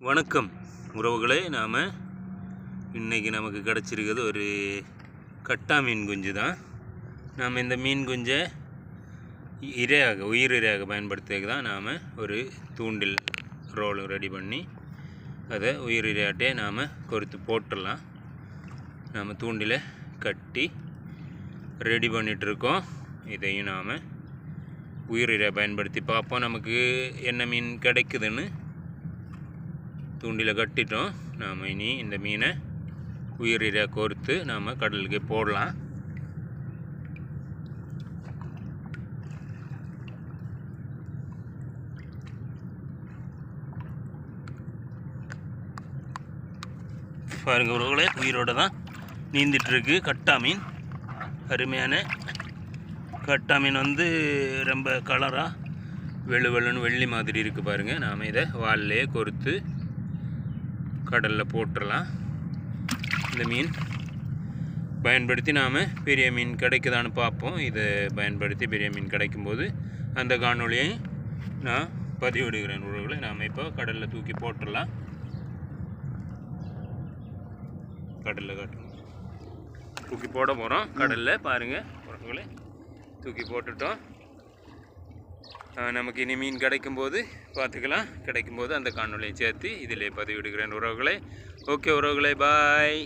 வணக்கம் உறவுகளே. நாம் இன்றைக்கி நமக்கு கிடச்சிருக்கிறது ஒரு கட்டா மீன் குஞ்சு தான். நாம் இந்த மீன் குஞ்சை உயிர் இரையாக பயன்படுத்துறதுக்கு தான் நாம் ஒரு தூண்டில் ரோல் ரெடி பண்ணி அதை உயிர் இரையாட்டே நாம் கொறுத்து போட்டுடலாம். நாம் தூண்டிலை கட்டி ரெடி பண்ணிகிட்ருக்கோம். இதையும் நாம் உயிர் இரையை பயன்படுத்தி பார்ப்போம் நமக்கு என்ன மீன் கிடைக்குதுன்னு. தூண்டில கட்டிட்டோம். நாம் இனி இந்த மீனை உயிர் இரையாக கோர்த்து நாம் கடலுக்கு போடலாம். பாருங்க உறவுகளே, உயிரோட தான் நீந்திட்டுருக்கு கட்டா மீன். அருமையான கட்டா மீன் ரொம்ப கலராக வெள்ளுன்னு வெள்ளி மாதிரி இருக்குது பாருங்கள். நாம் இதை வால்லையே கொறுத்து கடலில் போட்டுடலாம். இந்த மீன் பயன்படுத்தி நாம் பெரிய மீன் கிடைக்குதான்னு பார்ப்போம். இதை பயன்படுத்தி பெரிய மீன் கிடைக்கும்போது அந்த காணொலியை நான் பதிவிடுகிறேன் உறவுகளை. நாம் இப்போ கடலில் தூக்கி போட்டுடலாம். கடலில் தூக்கி போட போகிறோம். கடலில் பாருங்கள் உறவுகளை, தூக்கி போட்டுட்டோம். நமக்கு இனி மீன் கிடைக்கும்போது பார்த்துக்கலாம். கிடைக்கும்போது அந்த காணொலியை சேர்த்து இதிலே பதிவிடுகிறேன் உறவுகளை. ஓகே உறவுகளை, பாய்.